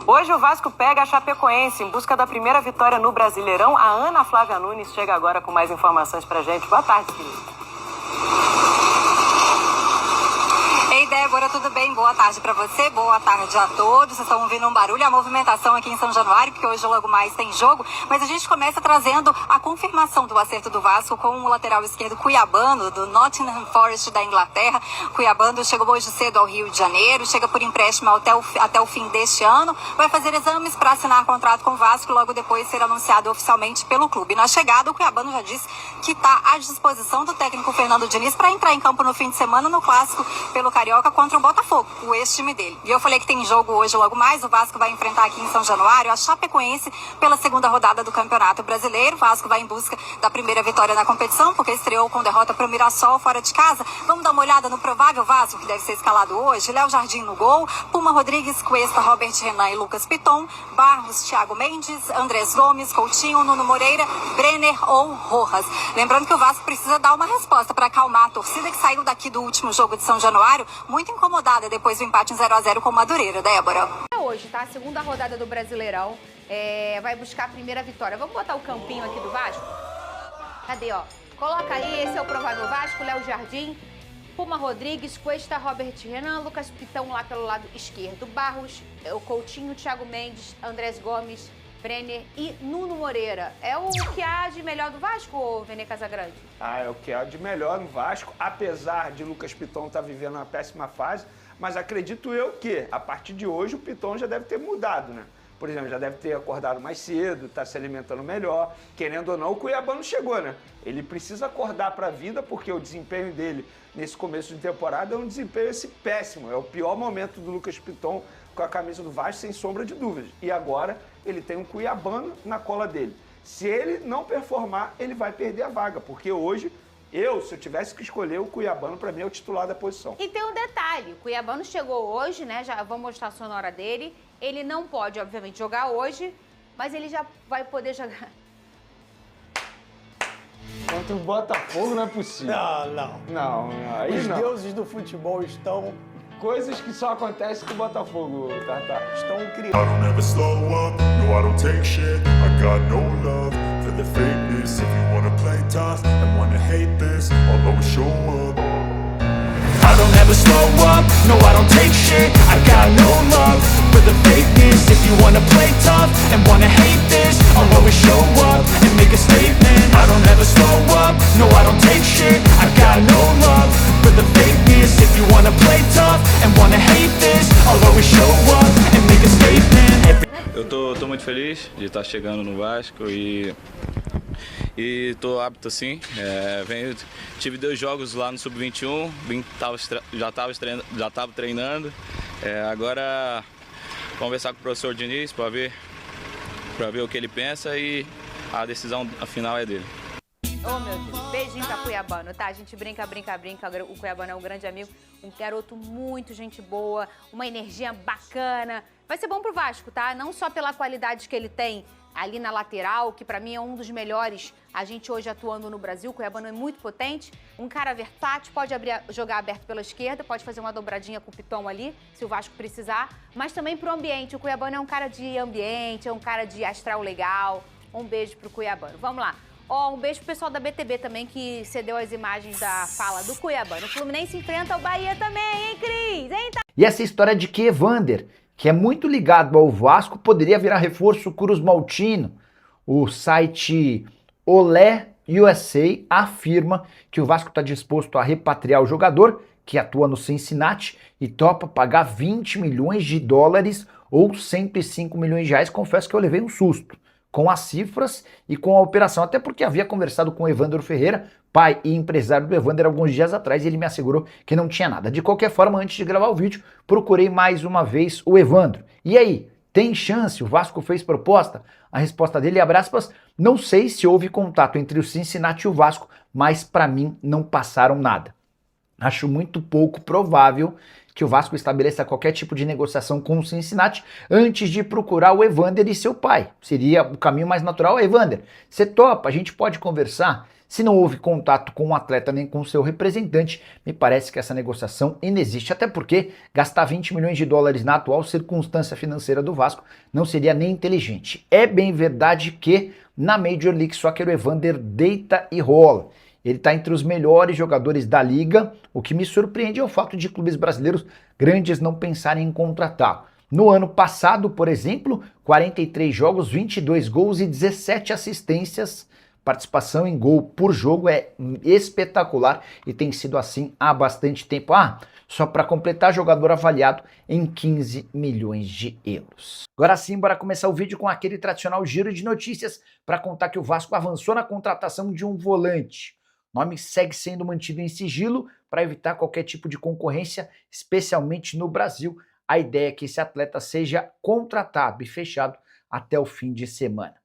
Hoje o Vasco pega a Chapecoense em busca da primeira vitória no Brasileirão. A Ana Flávia Nunes chega agora com mais informações pra gente. Boa tarde, querida. Ei, Débora, tudo bem? Boa tarde para você, boa tarde a todos. Vocês estão ouvindo um barulho, a movimentação aqui em São Januário, porque hoje logo mais tem jogo, mas a gente começa trazendo a confirmação do acerto do Vasco com o lateral esquerdo cuiabano, do Nottingham Forest da Inglaterra. Cuiabano chegou hoje cedo ao Rio de Janeiro, chega por empréstimo até o fim deste ano, vai fazer exames para assinar contrato com o Vasco e logo depois ser anunciado oficialmente pelo clube. Na chegada, o Cuiabano já disse que está à disposição do técnico Fernando Diniz para entrar em campo no fim de semana no clássico pelo Carioca contra o Botafogo, o ex-time dele. E eu falei que tem jogo hoje logo mais, o Vasco vai enfrentar aqui em São Januário a Chapecoense pela segunda rodada do Campeonato Brasileiro. O Vasco vai em busca da primeira vitória na competição, porque estreou com derrota para o Mirassol fora de casa. Vamos dar uma olhada no provável Vasco que deve ser escalado hoje. Léo Jardim no gol, Puma Rodrigues, Cuesta, Robert Renan e Lucas Piton, Barros, Thiago Mendes, Andrés Gomes, Coutinho, Nuno Moreira, Brenner ou Rojas. Lembrando que o Vasco precisa dar uma resposta para acalmar a torcida que saiu daqui do último jogo de São Januário muito incomodada depois do empate em 0-0 com o Madureira. Débora. Hoje, tá? Segunda rodada do Brasileirão. Vai buscar a primeira vitória. Vamos botar o campinho aqui do Vasco? Cadê, ó? Coloca aí, esse é o provável Vasco, Léo Jardim, Puma Rodrigues, Cuesta, Robert Renan, Lucas Pitão lá pelo lado esquerdo, Barros, o Coutinho, Thiago Mendes, Andrés Gomes, Brenner e Nuno Moreira. É o que há de melhor do Vasco, ou Vene Casagrande? É o que há de melhor no Vasco, apesar de Lucas Piton estar vivendo uma péssima fase, mas acredito eu que, a partir de hoje, o Piton já deve ter mudado, né? Por exemplo, já deve ter acordado mais cedo, está se alimentando melhor. Querendo ou não, o Cuiabano chegou, né? Ele precisa acordar para a vida, porque o desempenho dele nesse começo de temporada é um desempenho péssimo. É o pior momento do Lucas Piton com a camisa do Vasco, sem sombra de dúvidas. E agora ele tem um Cuiabano na cola dele. Se ele não performar, ele vai perder a vaga, porque hoje, se eu tivesse que escolher, o Cuiabano, para mim, é o titular da posição. E tem um detalhe, o Cuiabano chegou hoje, né, já vou mostrar a sonora dele, ele não pode, obviamente, jogar hoje, mas ele já vai poder jogar. Contra o Botafogo não é possível. Não, aí Os não. deuses do futebol estão Coisas que só acontecem com o Botafogo, Tartar. criando. I don't ever slow up, no I don't take shit. I got no love for the fakeness. If you wanna play tough and wanna hate this, I'll always show up. I don't ever slow up, no I don't take shit. I got no love for the fakeness. If you wanna play tough and wanna hate this, I'll always show up and make a statement. I don't ever slow up, no I don't take shit. I got no love for the fakeness. If you wanna play tough and wanna hate this, I'll always show up and make a statement. Eu tô muito feliz de estar chegando no Vasco e tô apto sim. Tive 2 jogos lá no Sub-21, já estava treinando. Agora conversar com o professor Diniz para ver o que ele pensa e a decisão final é dele. Oh, meu Deus, beijinho pra Cuiabano, tá? A gente brinca. O Cuiabano é um grande amigo, um garoto muito gente boa, uma energia bacana. Vai ser bom pro Vasco, tá? Não só pela qualidade que ele tem ali na lateral, que pra mim é um dos melhores, a gente hoje atuando no Brasil. O Cuiabano é muito potente, um cara versátil, pode jogar aberto pela esquerda, pode fazer uma dobradinha com o Piton ali, se o Vasco precisar, mas também pro ambiente. O Cuiabano é um cara de ambiente, é um cara de astral legal. Um beijo pro Cuiabano. Vamos lá. Um beijo pro pessoal da BTB também, que cedeu as imagens da fala do Cuiabano. O Fluminense enfrenta o Bahia também, hein, Cris? Hein, tá? E essa história de que Evander, que é muito ligado ao Vasco, poderia virar reforço cruz-maltino. O site Olé USA afirma que o Vasco está disposto a repatriar o jogador, que atua no Cincinnati, e topa pagar 20 milhões de dólares ou 105 milhões de reais. Confesso que eu levei um susto com as cifras e com a operação, até porque havia conversado com o Evandro Ferreira, pai e empresário do Evander, alguns dias atrás, e ele me assegurou que não tinha nada. De qualquer forma, antes de gravar o vídeo, procurei mais uma vez o Evandro. E aí, tem chance? O Vasco fez proposta? A resposta dele, abre aspas, não sei se houve contato entre o Cincinnati e o Vasco, mas para mim não passaram nada. Acho muito pouco provável que o Vasco estabeleça qualquer tipo de negociação com o Cincinnati antes de procurar o Evander e seu pai. Seria o caminho mais natural. Evander, você topa? A gente pode conversar? Se não houve contato com o atleta nem com o seu representante, me parece que essa negociação inexiste, até porque gastar 20 milhões de dólares na atual circunstância financeira do Vasco não seria nem inteligente. É bem verdade que na Major League Soccer o Evander deita e rola. Ele está entre os melhores jogadores da liga. O que me surpreende é o fato de clubes brasileiros grandes não pensarem em contratá-lo. No ano passado, por exemplo, 43 jogos, 22 gols e 17 assistências. Participação em gol por jogo é espetacular e tem sido assim há bastante tempo. Só para completar, jogador avaliado em 15 milhões de euros. Agora sim, bora começar o vídeo com aquele tradicional giro de notícias para contar que o Vasco avançou na contratação de um volante. O nome segue sendo mantido em sigilo para evitar qualquer tipo de concorrência, especialmente no Brasil. A ideia é que esse atleta seja contratado e fechado até o fim de semana.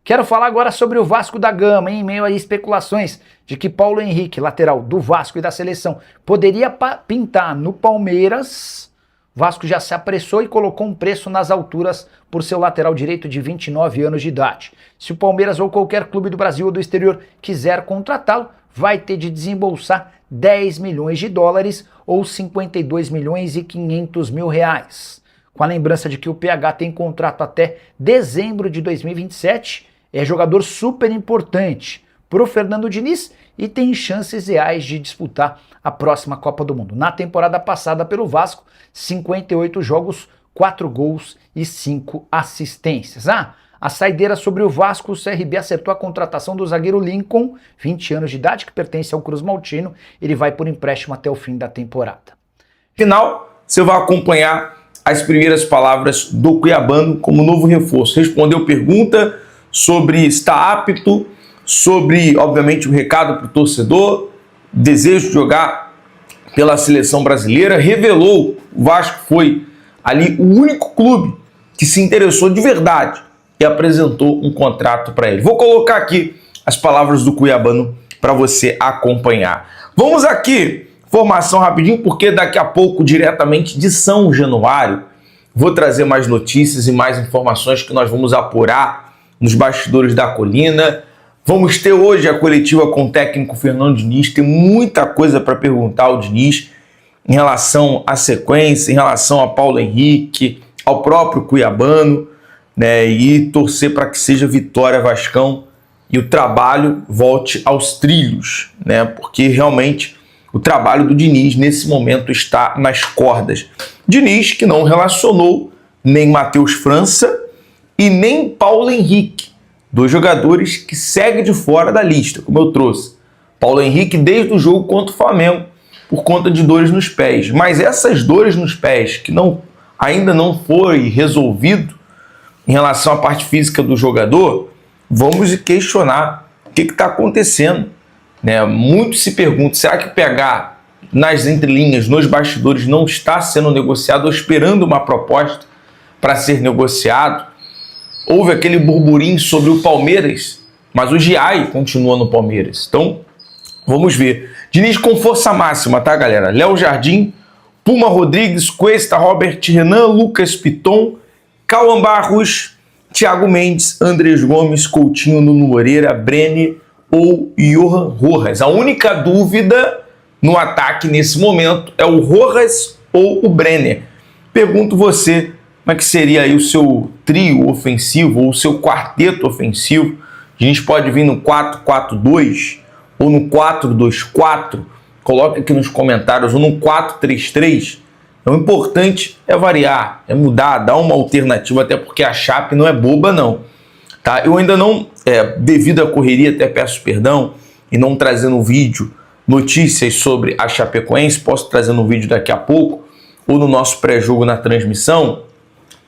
Quero falar agora sobre o Vasco da Gama, em meio a especulações de que Paulo Henrique, lateral do Vasco e da seleção, poderia pintar no Palmeiras. O Vasco já se apressou e colocou um preço nas alturas por seu lateral direito de 29 anos de idade. Se o Palmeiras ou qualquer clube do Brasil ou do exterior quiser contratá-lo, vai ter de desembolsar 10 milhões de dólares ou 52 milhões e 500 mil reais. Com a lembrança de que o PH tem contrato até dezembro de 2027, é jogador super importante para o Fernando Diniz e tem chances reais de disputar a próxima Copa do Mundo. Na temporada passada pelo Vasco, 58 jogos, 4 gols e 5 assistências. A saideira sobre o Vasco, o CRB acertou a contratação do zagueiro Lincoln, 20 anos de idade, que pertence ao Cruz Maltino. Ele vai por empréstimo até o fim da temporada. Final, você vai acompanhar as primeiras palavras do cuiabano como novo reforço. Respondeu pergunta sobre estar apto, sobre, obviamente, o recado para o torcedor, desejo de jogar pela seleção brasileira. Revelou, o Vasco foi ali o único clube que se interessou de verdade e apresentou um contrato para ele. Vou colocar aqui as palavras do cuiabano para você acompanhar. Vamos aqui, formação rapidinho, porque daqui a pouco, diretamente de São Januário, vou trazer mais notícias e mais informações que nós vamos apurar nos bastidores da colina. Vamos ter hoje a coletiva com o técnico Fernando Diniz. Tem muita coisa para perguntar ao Diniz em relação à sequência, em relação a Paulo Henrique, ao próprio cuiabano, né? E torcer para que seja vitória Vascão e o trabalho volte aos trilhos, né? Porque realmente o trabalho do Diniz nesse momento está nas cordas. Diniz que não relacionou nem Matheus França e nem Paulo Henrique, dois jogadores que seguem de fora da lista, como eu trouxe. Paulo Henrique desde o jogo contra o Flamengo, por conta de dores nos pés. Mas essas dores nos pés, que ainda não foi resolvido em relação à parte física do jogador, vamos questionar o que está acontecendo. Né? Muito se pergunta, será que o PH nas entrelinhas, nos bastidores, não está sendo negociado ou esperando uma proposta para ser negociado? Houve aquele burburinho sobre o Palmeiras, mas o Giai continua no Palmeiras. Então, vamos ver. Diniz com força máxima, tá, galera? Léo Jardim, Puma Rodrigues, Cuesta, Robert Renan, Lucas Piton, Cauã Barros, Thiago Mendes, Andrés Gomes, Coutinho, Nuno Moreira, Brenner ou Johan Rojas. A única dúvida no ataque nesse momento é o Rojas ou o Brenner. Pergunto você, como é que seria aí o seu trio ofensivo ou o seu quarteto ofensivo? A gente pode vir no 4-4-2 ou no 4-2-4? Coloque aqui nos comentários, ou no 4-3-3. O importante é variar, é mudar, dar uma alternativa, até porque a Chape não é boba, não. Tá? Eu ainda não, devido à correria, até peço perdão, e não trazendo um vídeo, notícias sobre a Chapecoense, posso trazer no vídeo daqui a pouco, ou no nosso pré-jogo na transmissão.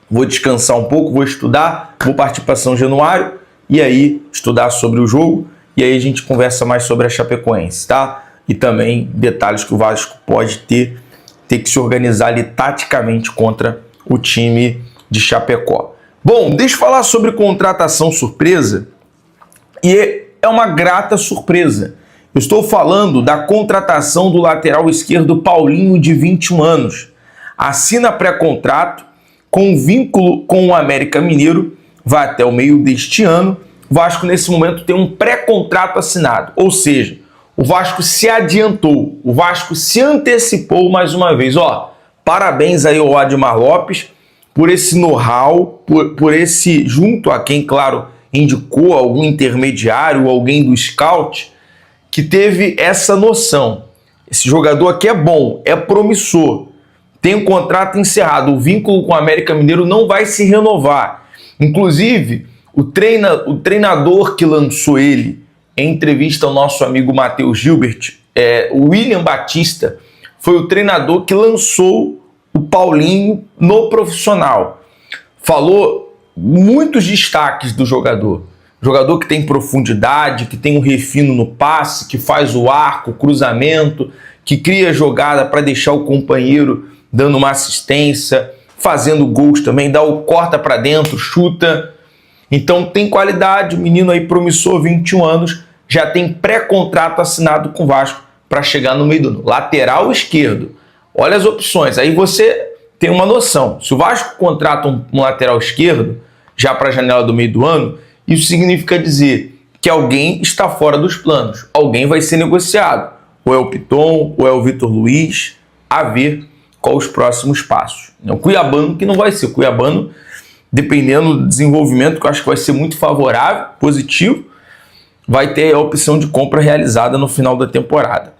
Vou descansar um pouco, vou estudar, vou partir para São Januário, e aí estudar sobre o jogo, e aí a gente conversa mais sobre a Chapecoense, tá? E também detalhes que o Vasco pode ter que se organizar ali taticamente contra o time de Chapecó. Bom, deixa eu falar sobre contratação surpresa, e é uma grata surpresa. Eu estou falando da contratação do lateral esquerdo Paulinho, de 21 anos. assina pré-contrato com vínculo com o América Mineiro, vai até o meio deste ano. O Vasco, nesse momento, tem um pré-contrato assinado, ou seja, o Vasco se adiantou, o Vasco se antecipou mais uma vez. Parabéns aí ao Admar Lopes por esse know-how, por esse, junto a quem, claro, indicou algum intermediário, alguém do scout, que teve essa noção. Esse jogador aqui é bom, é promissor, tem um contrato encerrado, o vínculo com o América Mineiro não vai se renovar. Inclusive, o treinador que lançou ele, em entrevista ao nosso amigo Matheus Gilbert, o William Batista, foi o treinador que lançou o Paulinho no profissional. Falou muitos destaques do jogador. Jogador que tem profundidade, que tem um refino no passe, que faz o arco, o cruzamento, que cria jogada para deixar o companheiro dando uma assistência, fazendo gols também, corta para dentro, chuta. Então tem qualidade, o menino aí promissor, 21 anos, já tem pré-contrato assinado com o Vasco para chegar no meio do ano. Lateral esquerdo. Olha as opções, aí você tem uma noção. Se o Vasco contrata um lateral esquerdo, já para a janela do meio do ano, isso significa dizer que alguém está fora dos planos. Alguém vai ser negociado. Ou é o Piton, ou é o Vitor Luiz, a ver quais os próximos passos. O Cuiabano que não vai ser. O Cuiabano, dependendo do desenvolvimento, que eu acho que vai ser muito favorável, positivo, vai ter a opção de compra realizada no final da temporada.